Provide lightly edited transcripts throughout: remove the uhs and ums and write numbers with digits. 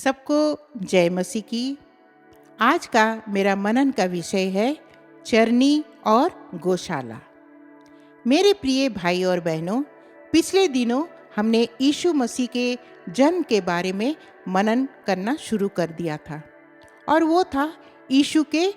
सबको जय मसीह की। आज का मेरा मनन का विषय है चरनी और गौशाला। मेरे प्रिय भाई और बहनों, पिछले दिनों हमने यीशु मसीह के जन्म के बारे में मनन करना शुरू कर दिया था और वो था यीशु के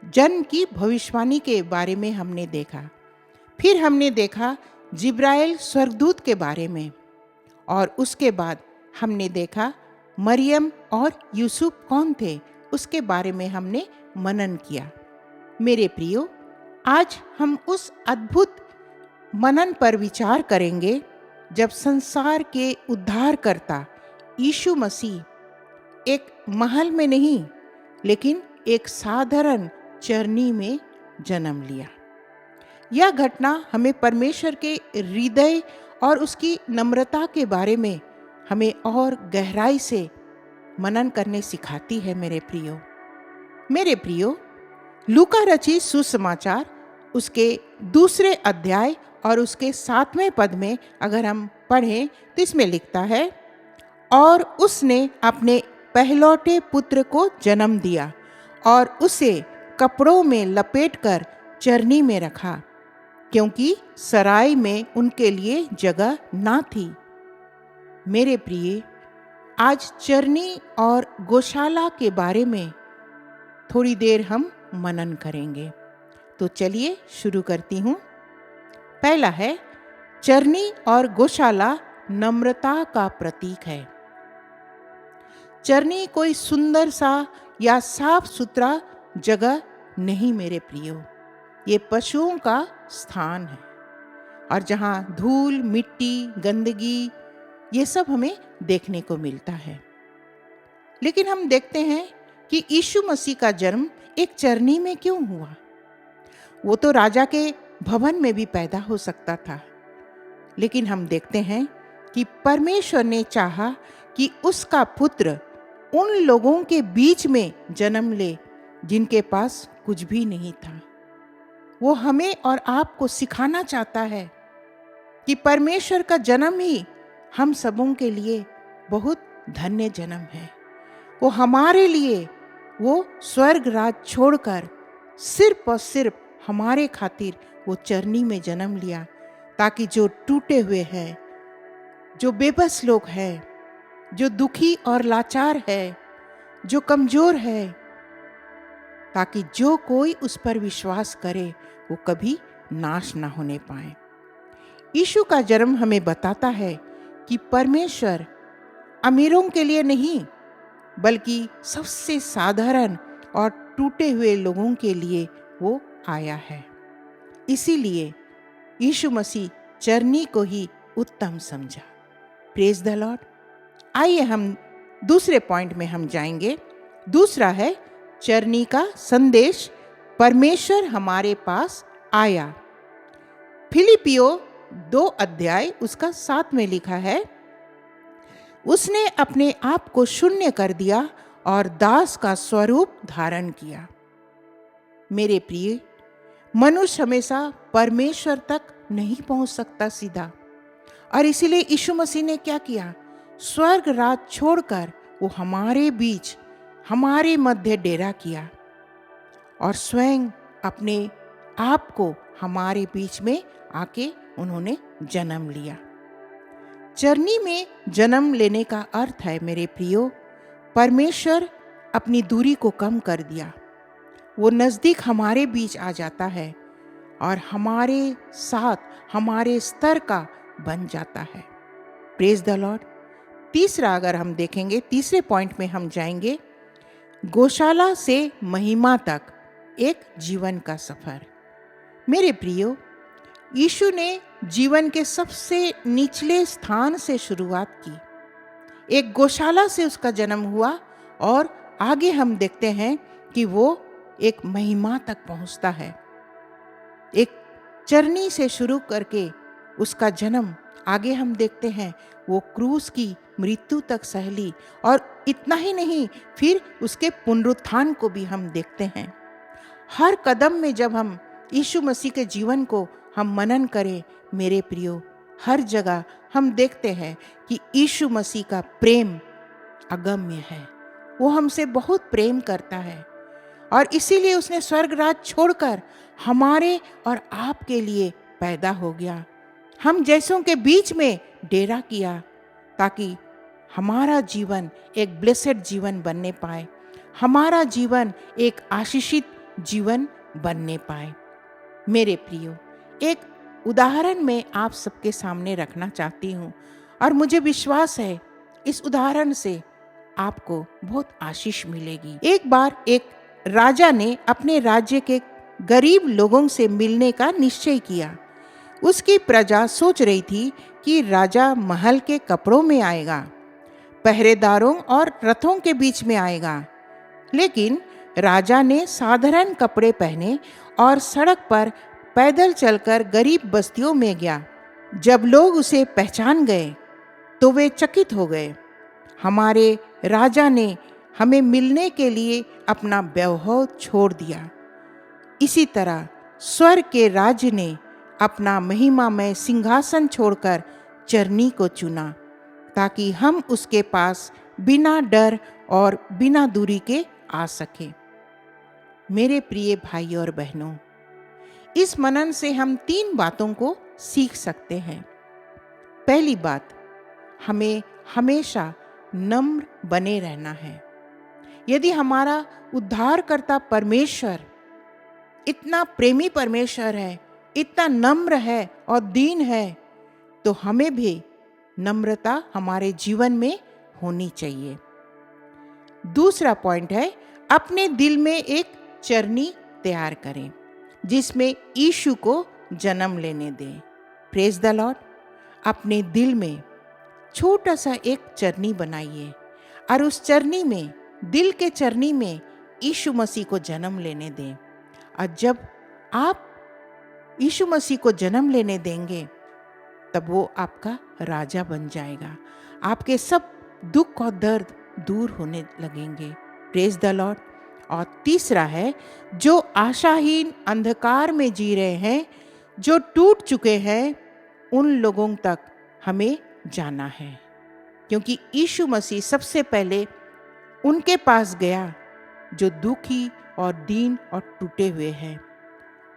जन्म की भविष्यवाणी के बारे में हमने देखा। फिर हमने देखा जिब्राइल स्वर्गदूत के बारे में और उसके बाद हमने देखा मरियम और यूसुफ कौन थे, उसके बारे में हमने मनन किया। मेरे प्रियो, आज हम उस अद्भुत मनन पर विचार करेंगे जब संसार के उद्धारकर्ता यीशु मसीह एक महल में नहीं लेकिन एक साधारण चरनी में जन्म लिया। यह घटना हमें परमेश्वर के हृदय और उसकी नम्रता के बारे में हमें और गहराई से मनन करने सिखाती है। मेरे प्रियो, लूका रचित सुसमाचार उसके 2 अध्याय और उसके 7वें पद में अगर हम पढ़ें तो इसमें लिखता है, और उसने अपने पहलौठे पुत्र को जन्म दिया और उसे कपड़ों में लपेटकर चरनी में रखा, क्योंकि सराय में उनके लिए जगह ना थी। मेरे प्रिय, आज चरनी और गौशाला के बारे में थोड़ी देर हम मनन करेंगे। तो चलिए शुरू करती हूँ। पहला है, चरनी और गौशाला नम्रता का प्रतीक है। चरनी कोई सुंदर सा या साफ सुथरा जगह नहीं मेरे प्रियो, ये पशुओं का स्थान है और जहाँ धूल, मिट्टी, गंदगी ये सब हमें देखने को मिलता है। लेकिन हम देखते हैं कि यीशु मसीह का जन्म एक चरनी में क्यों हुआ। वो तो राजा के भवन में भी पैदा हो सकता था, लेकिन हम देखते हैं कि परमेश्वर ने चाहा कि उसका पुत्र उन लोगों के बीच में जन्म ले जिनके पास कुछ भी नहीं था। वो हमें और आपको सिखाना चाहता है कि परमेश्वर का जन्म ही हम सबों के लिए बहुत धन्य जन्म है। वो हमारे लिए वो स्वर्ग राज छोड़कर सिर्फ और सिर्फ हमारे खातिर वो चरनी में जन्म लिया, ताकि जो टूटे हुए हैं, जो बेबस लोग हैं, जो दुखी और लाचार है, जो कमजोर है, ताकि जो कोई उस पर विश्वास करे वो कभी नाश ना होने पाए। यीशु का जन्म हमें बताता है कि परमेश्वर अमीरों के लिए नहीं बल्कि सबसे साधारण और टूटे हुए लोगों के लिए वो आया है। इसीलिए यीशु मसीह चरनी को ही उत्तम समझा। Praise the Lord. आइए हम दूसरे पॉइंट में हम जाएंगे। दूसरा है चरनी का संदेश, परमेश्वर हमारे पास आया। फिलिपियो 2 अध्याय उसका 7 में लिखा है, उसने अपने आप को शून्य कर दिया और दास का स्वरूप धारण किया। मेरे प्रिय, मनुष्य हमेशा परमेश्वर तक नहीं पहुंच सकता सीधा, और इसीलिए यीशु मसीह ने क्या किया, स्वर्ग राज छोड़कर वो हमारे बीच, हमारे मध्य डेरा किया और स्वयं अपने आप को हमारे बीच में आके उन्होंने जन्म लिया। चरनी में जन्म लेने का अर्थ है मेरे प्रियो, परमेश्वर अपनी दूरी को कम कर दिया, वो नज़दीक हमारे बीच आ जाता है और हमारे साथ हमारे स्तर का बन जाता है। Praise the Lord. तीसरा अगर हम देखेंगे, तीसरे पॉइंट में हम जाएंगे, गौशाला से महिमा तक एक जीवन का सफर। मेरे प्रियो, यीशु ने जीवन के सबसे निचले स्थान से शुरुआत की। एक गौशाला से उसका जन्म हुआ और आगे हम देखते हैं कि वो एक महिमा तक पहुंचता है। एक चरनी से शुरू करके उसका जन्म, आगे हम देखते हैं वो क्रूस की मृत्यु तक सहली, और इतना ही नहीं, फिर उसके पुनरुत्थान को भी हम देखते हैं। हर कदम में जब हम यीशु मसीह के जीवन को हम मनन करें मेरे प्रियो, हर जगह हम देखते हैं कि यीशु मसीह का प्रेम अगम्य है। वो हमसे बहुत प्रेम करता है और इसीलिए उसने स्वर्ग राज छोड़कर हमारे और आपके लिए पैदा हो गया, हम जैसों के बीच में डेरा किया, ताकि हमारा जीवन एक ब्लेसेड जीवन बनने पाए, हमारा जीवन एक आशीषित जीवन बनने पाए। मेरे प्रियो, एक उदाहरण मैं आप सबके सामने रखना चाहती हूँ और मुझे विश्वास है इस उदाहरण से आपको बहुत आशीष मिलेगी। एक बार एक राजा ने अपने राज्य के गरीब लोगों से मिलने का निश्चय किया। उसकी प्रजा सोच रही थी कि राजा महल के कपड़ों में आएगा, पहरेदारों और रथों के बीच में आएगा, लेकिन राजा ने साधारण कपड़े पहने और सड़क पर पैदल चलकर गरीब बस्तियों में गया। जब लोग उसे पहचान गए तो वे चकित हो गए। हमारे राजा ने हमें मिलने के लिए अपना वैभव छोड़ दिया। इसी तरह स्वर्ग के राज्य ने अपना महिमामय सिंहासन छोड़कर चरनी को चुना, ताकि हम उसके पास बिना डर और बिना दूरी के आ सके। मेरे प्रिय भाई और बहनों, इस मनन से हम 3 बातों को सीख सकते हैं। पहली बात, हमें हमेशा नम्र बने रहना है। यदि हमारा उद्धारकर्ता परमेश्वर इतना प्रेमी परमेश्वर है, इतना नम्र है और दीन है, तो हमें भी नम्रता हमारे जीवन में होनी चाहिए। दूसरा पॉइंट है, अपने दिल में एक चरनी तैयार करें जिसमें यीशु को जन्म लेने दें। Praise the Lord. अपने दिल में छोटा सा एक चरनी बनाइए और उस चरनी में, दिल के चरनी में यीशु मसीह को जन्म लेने दें। और जब आप यीशु मसीह को जन्म लेने देंगे तब वो आपका राजा बन जाएगा। आपके सब दुख और दर्द दूर होने लगेंगे। Praise the Lord. और तीसरा है, जो आशाहीन अंधकार में जी रहे हैं, जो टूट चुके हैं, उन लोगों तक हमें जाना है, क्योंकि यीशु मसीह सबसे पहले उनके पास गया जो दुखी और दीन और टूटे हुए हैं।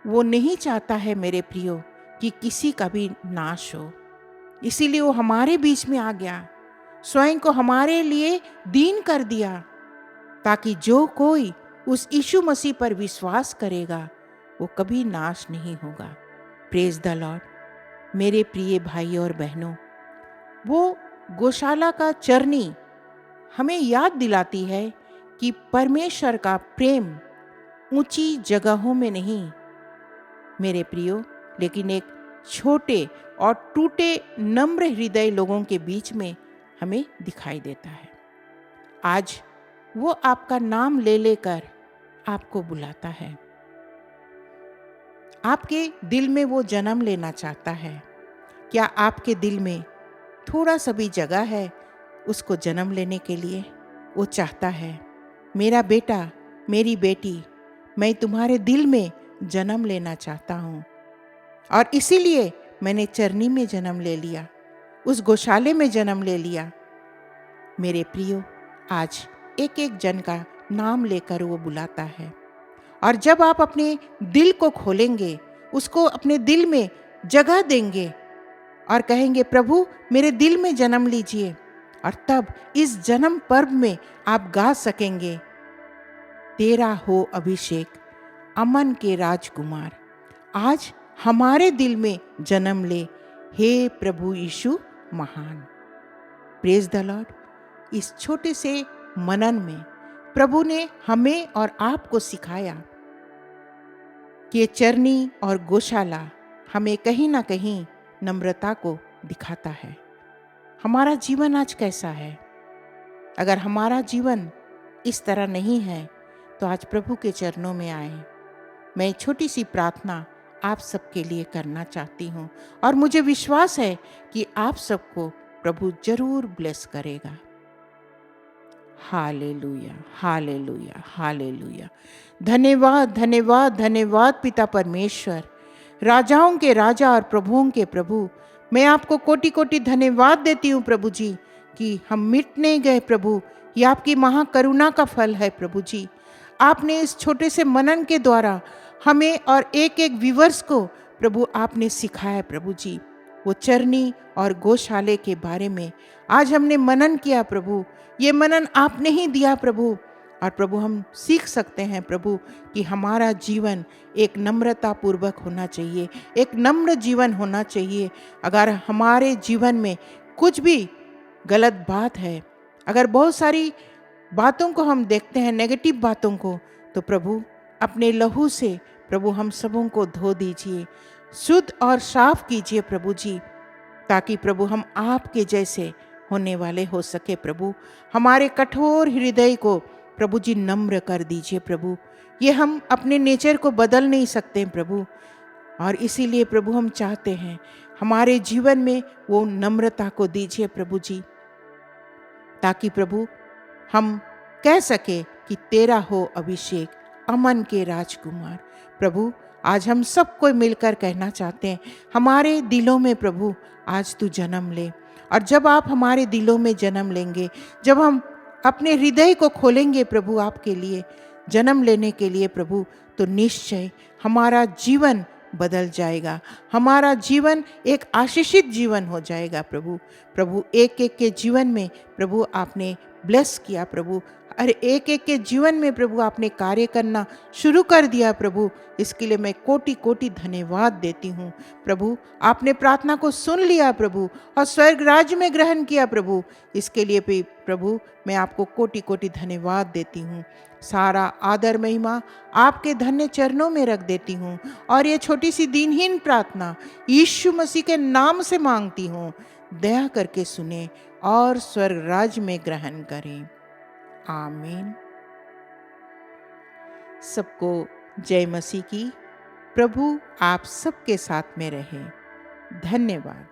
वो नहीं चाहता है मेरे प्रियो कि किसी का भी नाश हो, इसीलिए वो हमारे बीच में आ गया, स्वयं को हमारे लिए दीन कर दिया, ताकि जो कोई उस यीशु मसीह पर विश्वास करेगा वो कभी नाश नहीं होगा। Praise the Lord. मेरे प्रिय भाई और बहनों, वो गौशाला का चरनी हमें याद दिलाती है कि परमेश्वर का प्रेम ऊंची जगहों में नहीं मेरे प्रियो, लेकिन एक छोटे और टूटे नम्र हृदय लोगों के बीच में हमें दिखाई देता है। आज वो आपका नाम ले लेकर आपको बुलाता है, आपके दिल में वो जन्म लेना चाहता है। क्या आपके दिल में थोड़ा सा भी जगह है उसको जन्म लेने के लिए? वो चाहता है, मेरा बेटा, मेरी बेटी, मैं तुम्हारे दिल में जन्म लेना चाहता हूँ। और इसीलिए मैंने चरनी में जन्म ले लिया, उस गौशाले में जन्म ले लिया। मेरे प्रियो, आज एक एक जन का नाम लेकर वो बुलाता है। और जब आप अपने दिल को खोलेंगे, उसको अपने दिल में जगह देंगे और कहेंगे, प्रभु मेरे दिल में जन्म लीजिए, और तब इस जन्म पर्व में आप गा सकेंगे, तेरा हो अभिषेक अमन के राजकुमार, आज हमारे दिल में जन्म ले, हे प्रभु यीशु महान। Praise the Lord. इस छोटे से मनन में प्रभु ने हमें और आपको सिखाया कि चरनी और गौशाला हमें कहीं ना कहीं नम्रता को दिखाता है। हमारा जीवन आज कैसा है? अगर हमारा जीवन इस तरह नहीं है तो आज प्रभु के चरणों में आए। मैं छोटी सी प्रार्थना आप सबके लिए करना चाहती हूँ और मुझे विश्वास है कि आप सबको प्रभु जरूर ब्लेस करेगा। Hallelujah, hallelujah, hallelujah. धन्यवाद, धन्यवाद, धन्यवाद पिता परमेश्वर, राजाओं के राजा और प्रभुओं के प्रभु। मैं आपको कोटि कोटि धन्यवाद देती हूँ प्रभु जी कि हम मिट नहीं गए प्रभु, ये आपकी महाकरुणा का फल है प्रभु जी। आपने इस छोटे से मनन के द्वारा हमें और एक एक व्यूअर्स को प्रभु आपने सिखाया प्रभु जी। वो चरनी और गौशाले के बारे में आज हमने मनन किया प्रभु। ये मनन आपने ही दिया प्रभु। और प्रभु हम सीख सकते हैं प्रभु कि हमारा जीवन एक नम्रता पूर्वक होना चाहिए, एक नम्र जीवन होना चाहिए। अगर हमारे जीवन में कुछ भी गलत बात है, अगर बहुत सारी बातों को हम देखते हैं, नेगेटिव बातों को, तो प्रभु अपने लहू से प्रभु हम सबों को धो दीजिए, शुद्ध और साफ कीजिए प्रभु जी, ताकि प्रभु हम आपके जैसे होने वाले हो सके प्रभु। हमारे कठोर हृदय को प्रभु जी नम्र कर दीजिए प्रभु। ये हम अपने नेचर को बदल नहीं सकते प्रभु, और इसीलिए प्रभु हम चाहते हैं हमारे जीवन में वो नम्रता को दीजिए प्रभु जी, ताकि प्रभु हम कह सके कि तेरा हो अभिषेक अमन के राजकुमार। प्रभु आज हम सबको मिलकर कहना चाहते हैं, हमारे दिलों में प्रभु आज तू जन्म ले। और जब आप हमारे दिलों में जन्म लेंगे, जब हम अपने हृदय को खोलेंगे प्रभु आपके लिए जन्म लेने के लिए प्रभु, तो निश्चय हमारा जीवन बदल जाएगा, हमारा जीवन एक आशीषित जीवन हो जाएगा प्रभु। प्रभु एक एक के जीवन में प्रभु आपने ब्लेस किया प्रभु, और एक एक के जीवन में प्रभु आपने कार्य करना शुरू कर दिया प्रभु। इसके लिए मैं कोटि कोटि धन्यवाद देती हूँ प्रभु। आपने प्रार्थना को सुन लिया प्रभु और स्वर्ग राज्य में ग्रहण किया प्रभु। इसके लिए भी प्रभु मैं आपको कोटि कोटि धन्यवाद देती हूँ। सारा आदर महिमा आपके धन्य चरणों में रख देती हूँ, और ये छोटी सी दीनहीन प्रार्थना यीशु मसीह के नाम से मांगती हूँ। दया करके सुने और स्वर्ग राज्य में ग्रहण करें। आमीन। सबको जय मसीह की। प्रभु आप सबके साथ में रहे। धन्यवाद।